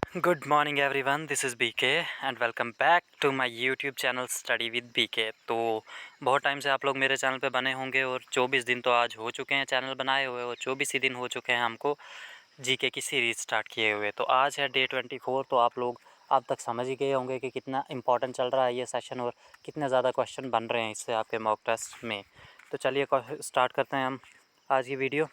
Good morning everyone, this is BK and welcome back to my YouTube channel study with BK. तो बहुत time से आप लोग मेरे चैनल पे बने होंगे और 24 दिन तो आज हो चुके हैं चैनल बनाए हुए और 24 ही दिन हो चुके हैं हमको जीके की सीरीज़ स्टार्ट किए हुए। तो आज है डे 24। तो आप लोग अब तक समझ ही गए होंगे कि कितना इंपॉर्टेंट चल रहा है ये सेशन और कितने ज़्यादा क्वेश्चन बन रहे हैं इससे आपके मॉक टेस्ट में। तो चलिए स्टार्ट करते हैं हम आज की वीडियो।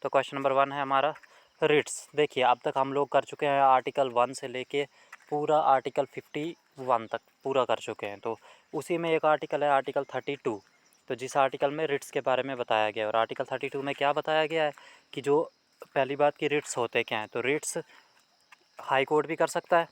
तो क्वेश्चन नंबर 1 है हमारा रिट्स। देखिए अब तक हम लोग कर चुके हैं आर्टिकल 1 से लेके पूरा आर्टिकल 51 तक पूरा कर चुके हैं। तो उसी में एक आर्टिकल है आर्टिकल 32। तो जिस आर्टिकल में रिट्स के बारे में बताया गया और आर्टिकल 32 में क्या बताया गया है कि जो पहली बात की रिट्स होते क्या हैं। तो रिट्स हाई कोर्ट भी कर सकता है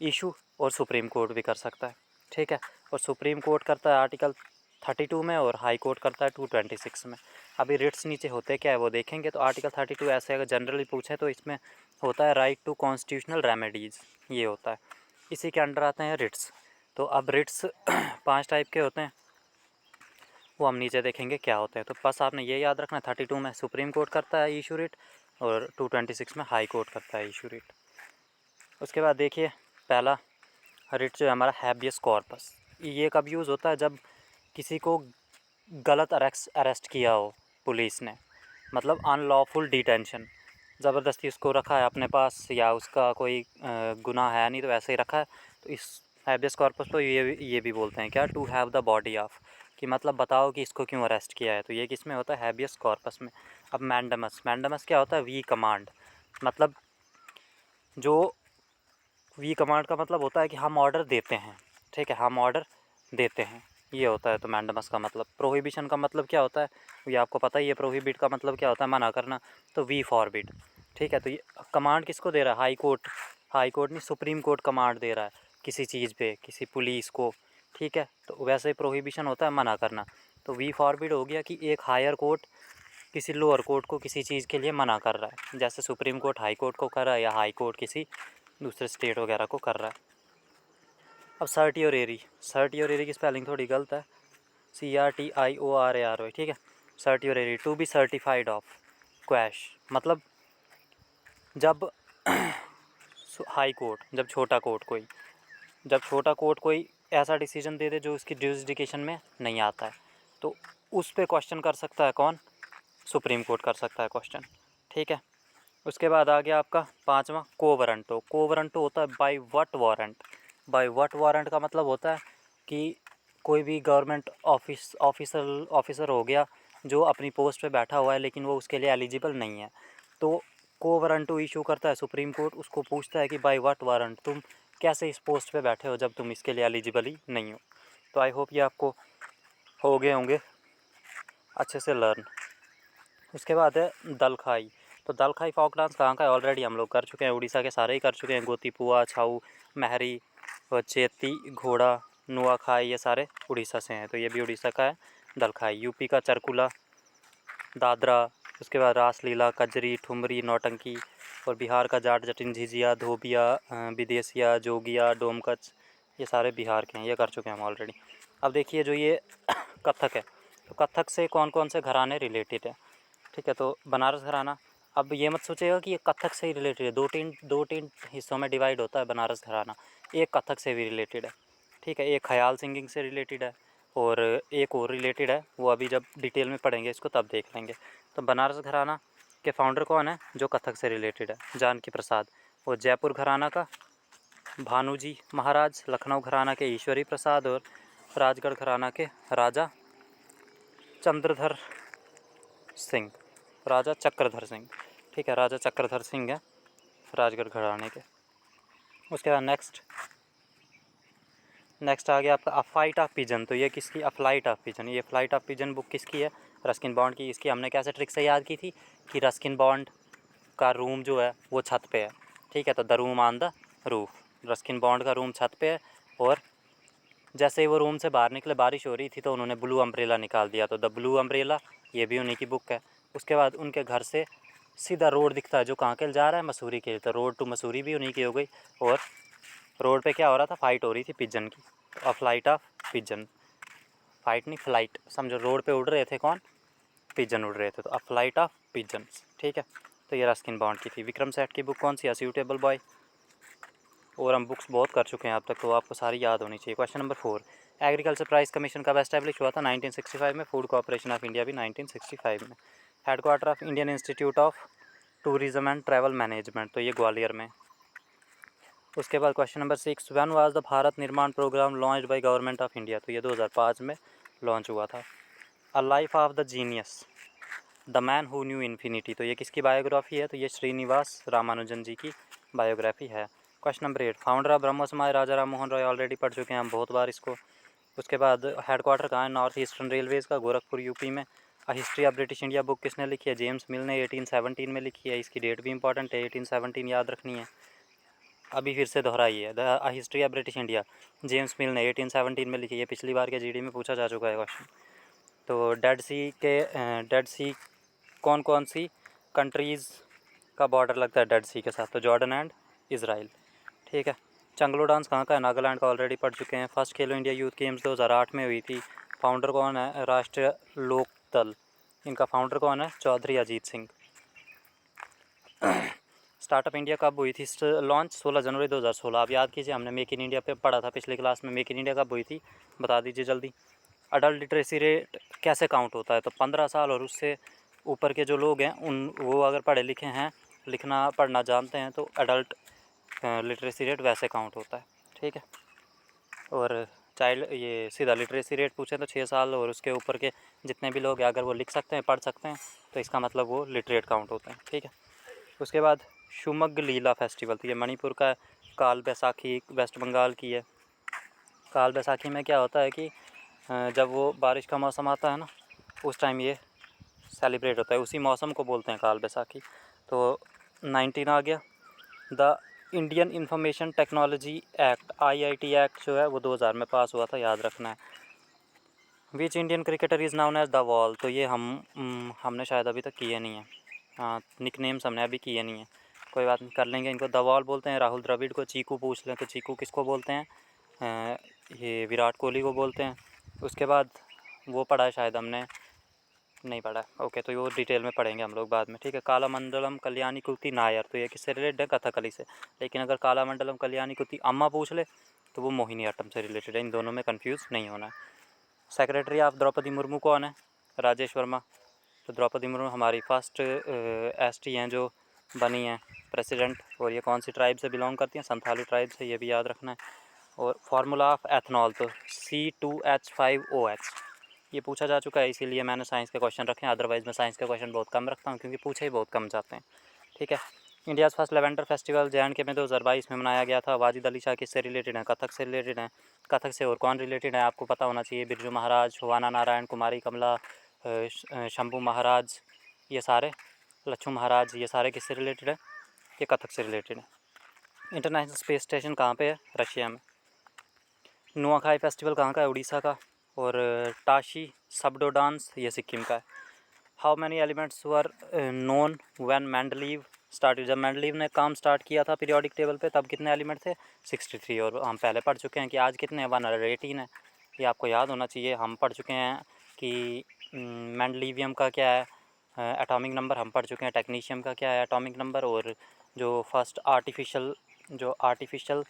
इशू और सुप्रीम कोर्ट भी कर सकता है, ठीक है। और सुप्रीम कोर्ट करता है आर्टिकल 32 में और हाई कोर्ट करता है 226 में। अभी रिट्स नीचे होते क्या है वो देखेंगे। तो आर्टिकल 32 ऐसे अगर जनरली पूछे तो इसमें होता है राइट टू कॉन्स्टिट्यूशनल रेमेडीज़, ये होता है, इसी के अंडर आते हैं रिट्स। तो अब रिट्स 5 टाइप के होते हैं, वो हम नीचे देखेंगे क्या होते हैं। तो बस आपने ये याद रखना, 32 में सुप्रीम कोर्ट करता है इशू रिट और 226 में हाई कोर्ट करता है इशू रिट। उसके बाद देखिए पहला रिट जो है हमारा हैबियस कॉर्पस। ये कब यूज़ होता है जब किसी को गलत अरेस्ट किया हो पुलिस ने, मतलब अनलॉफुल डिटेंशन, ज़बरदस्ती उसको रखा है अपने पास या उसका कोई गुनाह है नहीं तो ऐसे ही रखा है। तो इस हैबियस कॉर्पस को ये भी बोलते हैं क्या, to have the body of, कि मतलब बताओ कि इसको क्यों अरेस्ट किया है। तो ये किस में होता है, हैबियस कॉर्पस में। अब मैंडेमस, मैंडेमस क्या होता है, वी कमांड, मतलब जो वी कमांड का मतलब होता है कि हम ऑर्डर देते हैं, ठीक है, हम ऑर्डर देते हैं, ये होता है। तो मैंडेमस का मतलब, प्रोहिबिशन का मतलब क्या होता है, ये आपको पता ही है, प्रोहिबिट का मतलब क्या होता है, मना करना। तो वी फॉरबिड, ठीक है। तो ये कमांड किसको दे रहा है, हाई कोर्ट, हाई कोर्ट नहीं सुप्रीम कोर्ट कमांड दे रहा है किसी चीज़ पे, किसी पुलिस को, ठीक है। तो वैसे ही प्रोहिबिशन होता है मना करना। तो वी फॉरबिड हो गया कि एक हायर कोर्ट किसी लोअर कोर्ट को किसी चीज़ के लिए मना कर रहा है, जैसे सुप्रीम कोर्ट हाई कोर्ट को कर रहा है या हाई कोर्ट किसी दूसरे स्टेट वगैरह को कर रहा है। अब सर्टियोरेरी, सर्टियोरेरी की स्पेलिंग थोड़ी गलत है, CRTIORARY, ठीक है। Certiorari, to be certified of quash, मतलब जब हाई कोर्ट, जब छोटा कोर्ट कोई, जब छोटा कोर्ट कोई ऐसा डिसीजन दे दे जो उसकी जुरिसडिक्शन में नहीं आता है, तो उस पर क्वेश्चन कर सकता है कौन, सुप्रीम कोर्ट कर सकता है क्वेश्चन, ठीक है। उसके बाद आ गया आपका 5वां कोवरंटो। कोवरंटो होता है by what warrant. By what warrant का मतलब होता है कि कोई भी गवर्नमेंट ऑफिसर हो गया जो अपनी पोस्ट पे बैठा हुआ है लेकिन वो उसके लिए एलिजिबल नहीं है, तो कोवरंटो इशू करता है सुप्रीम कोर्ट, उसको पूछता है कि बाय व्हाट वारंट तुम कैसे इस पोस्ट पे बैठे हो जब तुम इसके लिए एलिजिबल ही नहीं हो। तो आई होप ये आपको हो गए होंगे अच्छे से लर्न। उसके बाद है दलखाई। तो दलखाई फोक डांस कहाँ का है, ऑलरेडी हम लोग कर चुके हैं, उड़ीसा के सारे ही कर चुके हैं, गोतीपुआ, छाऊ, महरी और चेती, घोड़ा, नुआखाई, ये सारे उड़ीसा से हैं। तो ये भी उड़ीसा का है दलखाई। यूपी का चरकुला, दादरा, उसके बाद रासलीला, कजरी, ठुमरी, नौटंकी, और बिहार का जाट जटिन, झिझिया, धोबिया, विदेशिया, जोगिया, डोमकच, ये सारे बिहार के हैं, ये कर चुके हैं हम ऑलरेडी। अब देखिए जो ये कथक है, तो कथक से कौन कौन से घराने रिलेटेड है, ठीक है। तो बनारस घराना, अब ये मत सोचेगा कि ये कथक से ही रिलेटेड है, दो तीन हिस्सों में डिवाइड होता है बनारस घराना। एक कथक से भी रिलेटेड है, ठीक है, एक ख्याल सिंगिंग से रिलेटेड है और एक और रिलेटेड है, वो अभी जब डिटेल में पढ़ेंगे इसको तब देख लेंगे। तो बनारस घराना के फाउंडर कौन है, जो कथक से रिलेटेड है, जानकी प्रसाद। और जयपुर घराना का भानुजी महाराज, लखनऊ घराना के ईश्वरी प्रसाद और राजगढ़ घराना के राजा चंद्रधर सिंह, राजा चक्रधर सिंह, ठीक है, राजा चक्रधर सिंह है राजगढ़ घराने के। उसके बाद नेक्स्ट आ गया आपका अ फ्लाइट ऑफ पिजन। तो ये किसकी, अ फ्लाइट ऑफ पिजन, ये फ्लाइट ऑफ पिजन बुक किसकी है, रस्किन बॉन्ड की। इसकी हमने कैसे ट्रिक से याद की थी कि रस्किन बॉन्ड का रूम जो है वो छत पे है, ठीक है। तो the room on the roof, Ruskin bond का रूम छत पे है और जैसे ही वो रूम से बाहर निकले बारिश हो रही थी तो उन्होंने ब्लू अम्ब्रेला निकाल दिया, तो द ब्लू अम्ब्रेला, ये भी उन्हीं की बुक है। उसके बाद उनके घर से सीधा रोड दिखता है जो कहाँ के लिए जा रहा है, मसूरी के लिए, तो रोड टू मसूरी भी उन्हीं की हो गई। और रोड पे क्या हो रहा था, फाइट हो रही थी पिजन की, a flight of pigeon, fight नहीं फ्लाइट, समझो रोड पे उड़ रहे थे कौन, पिजन उड़ रहे थे, तो अ फ्लाइट ऑफ पिजन्स, ठीक है। तो ये रस्किन बॉन्ड की थी। विक्रम सेठ की बुक कौन सी है, सूटेबल बॉय, और हम बुक्स बहुत कर चुके हैं अब तक, तो आपको सारी याद होनी चाहिए। Question number 4, agriculture price commission कब एस्टैब्लिश हुआ था? 1965 में। फूड कॉर्पोरेशन ऑफ इंडिया भी 1965 में। Headquarter of Indian institute of tourism and travel management, तो ये ग्वालियर में। उसके बाद question number 6, when was the Bharat Nirman programme launched by government of India, तो ये 2005 में लॉन्च हुआ था। A life of the genius, the man who knew infinity, तो ये किसकी बायोग्राफी है? तो ये श्रीनिवास रामानुजन जी की बायोग्राफी है। क्वेश्चन नंबर 8, फाउंडर ऑफ ब्रह्मो समाज राजा राम मोहन रॉय, ऑलरेडी पढ़ चुके हैं हम बहुत बार इसको। उसके बाद हेडक्वार्टर कहाँ है? नॉर्थ ईस्टर्न रेलवेज़ का, गोरखपुर यूपी में। A history of British India book किसने लिखी है? जेम्स मिल ने 1817 में लिखी है। इसकी डेट भी इंपॉर्टेंट है, 1817 याद रखनी है। अभी फिर से दोहराई है, the history of British India, James मिल ने 1817 में लिखी है। पिछली बार के जीडी में पूछा जा चुका है क्वेश्चन। तो डेड सी कौन कौन सी कंट्रीज़ का बॉर्डर लगता है डेड सी के साथ? तो जॉर्डन एंड इज़राइल। ठीक है। चंगलो डांस कहाँ का है? नागालैंड का, ऑलरेडी पढ़ चुके हैं। फर्स्ट खेलो इंडिया यूथ गेम्स 2008 में हुई थी। फाउंडर कौन है? राष्ट्रीय लोक दल, इनका फाउंडर कौन है? चौधरी अजीत सिंह। स्टार्टअप इंडिया कब हुई थी लॉन्च? 16 जनवरी 2016। आप याद कीजिए, हमने मेक इन इंडिया पे पढ़ा था पिछली क्लास में। मेक इन इंडिया कब हुई थी? बता दीजिए जल्दी। अडल्ट लिटरेसी रेट कैसे काउंट होता है? तो 15 साल और उससे ऊपर के जो लोग हैं वो अगर पढ़े लिखे हैं, लिखना पढ़ना जानते हैं, तो अडल्ट लिटरेसी रेट वैसे काउंट होता है। ठीक है। और चाइल्ड ये सीधा लिटरेसी रेट पूछें तो 6 साल और उसके ऊपर के जितने भी लोग हैं, अगर वो लिख सकते हैं, पढ़ सकते हैं, तो इसका मतलब वो लिटरेट काउंट होते हैं। ठीक है। उसके बाद शुमग लीला फेस्टिवल, तो ये मणिपुर का है। काल बैसाखी वेस्ट बंगाल की है। काल बैसाखी में क्या होता है कि जब वो बारिश का मौसम आता है ना, उस टाइम ये सेलिब्रेट होता है, उसी मौसम को बोलते हैं काल बैसाखी। तो 19 आ गया। The Indian information technology act, IIT act जो है वो 2000 में पास हुआ था, याद रखना है। Which Indian cricketer is known as the wall, तो ये हमने शायद अभी तक किए नहीं है। हाँ, निक नेम्स हमने अभी किए नहीं है, कोई बात नहीं, कर लेंगे। इनको द वॉल बोलते हैं। राहुल द्रविड़ को। चीकू पूछ लें तो चीकू किसको बोलते हैं? ये विराट कोहली को बोलते हैं। उसके बाद वो पढ़ा है शायद हमने, नहीं पढ़ा। ओके, तो वो डिटेल में पढ़ेंगे हम लोग बाद में। ठीक है। कालामंडलम कल्याणी कुर्ती नायर, तो ये किससे रिलेटेड है? कथकली से। लेकिन अगर कालामंडलम कल्याणी कुर्ती अम्मा पूछ ले तो वो मोहिनीअट्टम से रिलेटेड है। इन दोनों में कंफ्यूज नहीं होना है। सेक्रेटरी ऑफ द्रौपदी मुर्मू कौन है? राजेश वर्मा। तो द्रौपदी मुर्मू हमारी फर्स्ट ST हैं जो बनी हैं प्रेसिडेंट, और ये कौन सी ट्राइब से बिलोंग करती हैं? संथाली ट्राइब से, ये भी याद रखना है। और फार्मूला ऑफ एथनॉल, तो C2H5OH, ये पूछा जा चुका है, इसीलिए मैंने साइंस के क्वेश्चन रखे हैं। अदरवाइज़ मैं साइंस के क्वेश्चन बहुत कम रखता हूँ, क्योंकि पूछे ही बहुत कम जाते हैं। ठीक है। India's first lavender festival J&K में 2022 में मनाया गया था। वाजिद अली शाह किससे रिलेटेड है? कथक से रिलेटेड है। कथक से और कौन रिलेटेड है आपको पता होना चाहिए? बिरजू महाराज, वाना नारायण, कुमारी कमला, शंभू महाराज, ये सारे, लच्छू महाराज, ये सारे किससे रिलेटेड है? ये कथक से रिलेटेड है। इंटरनेशनल स्पेस स्टेशन कहाँ पे है? रशिया में। नुआखाई फेस्टिवल कहाँ का है? उड़ीसा का। और टाशी सबडो डांस, ये सिक्किम का है। How many elements were known when Mendeleev started, जब मेंडलीव ने काम स्टार्ट किया था पीरियोडिक टेबल पे, तब कितने एलिमेंट थे? 63। और हम पहले पढ़ चुके हैं कि आज कितने हैं? 118 है। ये आपको याद होना चाहिए। हम पढ़ चुके हैं कि मेंडलीवियम का क्या है एटॉमिक नंबर, हम पढ़ चुके हैं टेक्नीशियम का क्या है एटॉमिक नंबर, और जो फर्स्ट आर्टिफिशियल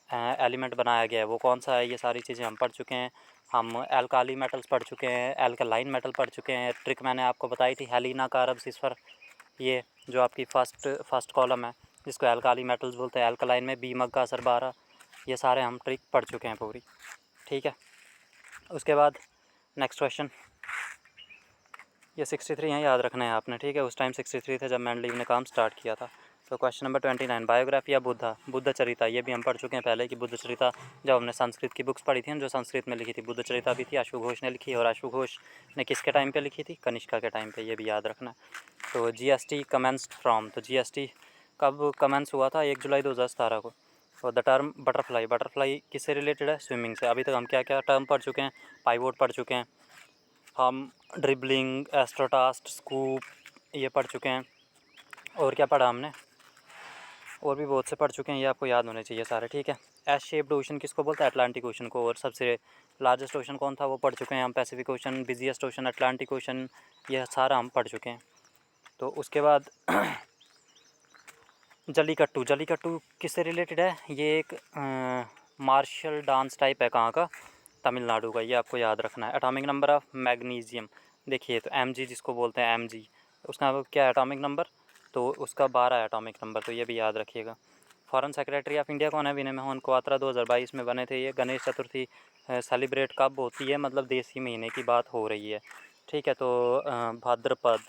एलिमेंट बनाया गया है वो कौन सा है, ये सारी चीज़ें हम पढ़ चुके हैं। हम एल्काली मेटल्स पढ़ चुके हैं, एल्कलाइन मेटल पढ़ चुके हैं। ट्रिक मैंने आपको बताई थी, हेलिना कारब सिस्फर, ये जो आपकी फर्स्ट कॉलम है, जिसको एल्काली मेटल्स बोलते हैं। एल्कलाइन में बी मग का असर 12, ये सारे हम ट्रिक पढ़ चुके हैं पूरी। ठीक है। उसके बाद नेक्स्ट क्वेश्चन, ये 63 हैं, याद रखना है आपने। ठीक है। उस टाइम 63 थे जब मेंडलीव ने काम स्टार्ट किया था। तो क्वेश्चन नंबर 29, बायोग्राफी या बुद्ध चरिता, ये भी हम पढ़ चुके हैं पहले कि बुद्ध चरिता, जब हमने संस्कृत की बुक्स पढ़ी थी जो संस्कृत में लिखी थी, बुद्ध चरिता भी थी, अशु घोष ने लिखी। और अशु घोष ने किसके टाइम पे लिखी थी? कनिष्का के टाइम पे, ये भी याद रखना। तो GST कमेंस्ड फ्रॉम, तो GST कब कमेंस हुआ था? 1 जुलाई 2017 को। और द टर्म बटरफ्लाई किससे रिलेटेड है? स्विमिंग से। अभी तक हम क्या क्या टर्म पढ़ चुके हैं? पाइवोट पढ़ चुके हैं हम, ड्रिबलिंग, एस्ट्रोटास्ट, स्कूप, ये पढ़ चुके हैं। और क्या पढ़ा हमने? और भी बहुत से पढ़ चुके हैं, ये आपको याद होने चाहिए सारे। ठीक है। एस शेप्ड ओशन किसको बोलते हैं? अटलांटिक ओशन को। और सबसे लार्जेस्ट ओशन कौन था? वो पढ़ चुके हैं हम, Pacific ocean. Busiest ocean Atlantic ocean, यह सारा हम पढ़ चुके हैं। तो उसके बाद जल्लीकट्टू, जल्लीकट्टू किससे रिलेटेड है? ये एक मार्शल डांस टाइप है, कहाँ का? तमिलनाडु का। ये आपको याद रखना है। एटॉमिक नंबर ऑफ मैग्नीशियम, देखिए तो Mg जिसको बोलते हैं Mg, उसका क्या है एटॉमिक नंबर? तो उसका 12 एटॉमिक नंबर, तो ये भी याद रखिएगा। फॉरेन सेक्रेटरी ऑफ इंडिया कौन है? विनय मोहन क्वात्रा 2022 में बने थे ये। गणेश चतुर्थी सेलिब्रेट कब होती है? मतलब देसी महीने की बात हो रही है, ठीक है। तो भाद्रपद,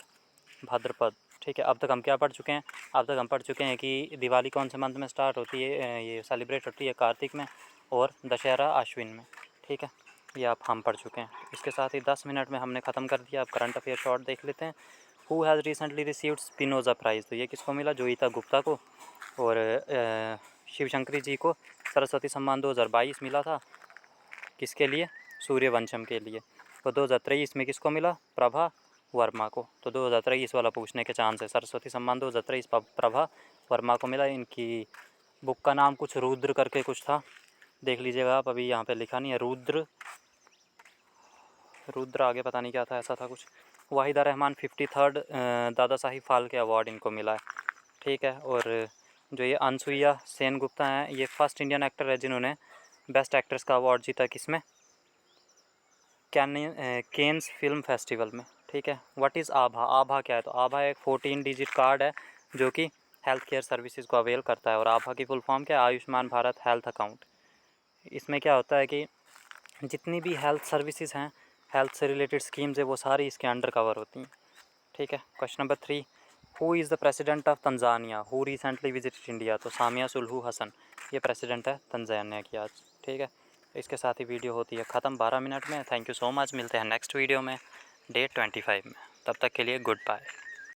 भाद्रपद, ठीक है। अब तक हम क्या पढ़ चुके हैं? अब तक हम पढ़ चुके हैं कि दिवाली कौन से मंथ में स्टार्ट होती है, ये सेलिब्रेट होती है कार्तिक में, और दशहरा आश्विन में, ठीक है। ये आप हम पढ़ चुके हैं। इसके साथ ही 10 मिनट में हमने ख़त्म कर दिया। अब करंट अफेयर शॉर्ट देख लेते हैं। Who has recently received Spinoza prize, तो ये किसको मिला? जोईता गुप्ता को। और शिव शंकरी जी को सरस्वती सम्मान 2022 मिला था, किसके लिए? सूर्यवंशम के लिए। तो 2023 में किसको मिला? प्रभा वर्मा को। तो 2023 वाला पूछने के चांस है। सरस्वती सम्मान 2023 प्रभा वर्मा को मिला। इनकी बुक का नाम कुछ रुद्र करके कुछ था, देख लीजिएगा आप, अभी यहाँ पे लिखा नहीं है। रुद्र, रुद्र आगे पता नहीं क्या था, ऐसा था कुछ। वाहिदा रहमान 53rd दादा साहिब फाल्के अवार्ड इनको मिला है, ठीक है। और जो ये अनसुईया सेन गुप्ता हैं, ये फर्स्ट इंडियन एक्टर है जिन्होंने बेस्ट एक्ट्रेस का अवार्ड जीता। किसमें? केन्स फिल्म फेस्टिवल में, ठीक है। व्हाट इज़ आभा? आभा क्या है? तो आभा एक 14 डिजिट कार्ड है जो कि हेल्थ केयर सर्विसेज को अवेल करता है। और आभा की फुल फॉर्म क्या है? Ayushman Bharat health account. इसमें क्या होता है कि जितनी भी हेल्थ सर्विसेज हैं, हेल्थ से रिलेटेड स्कीम्स है, वो सारी इसके अंडर कवर होती हैं, ठीक है। Question number 3, who is the president of Tanzania who recently visited India? तो सामिया सुलहू हसन, ये प्रेसिडेंट है तंजानिया की आज, ठीक है। इसके साथ ही वीडियो होती है ख़त्म 12 मिनट में। Thank you so much. मिलते हैं नेक्स्ट वीडियो में डे 25 में। तब तक के लिए गुड बाय।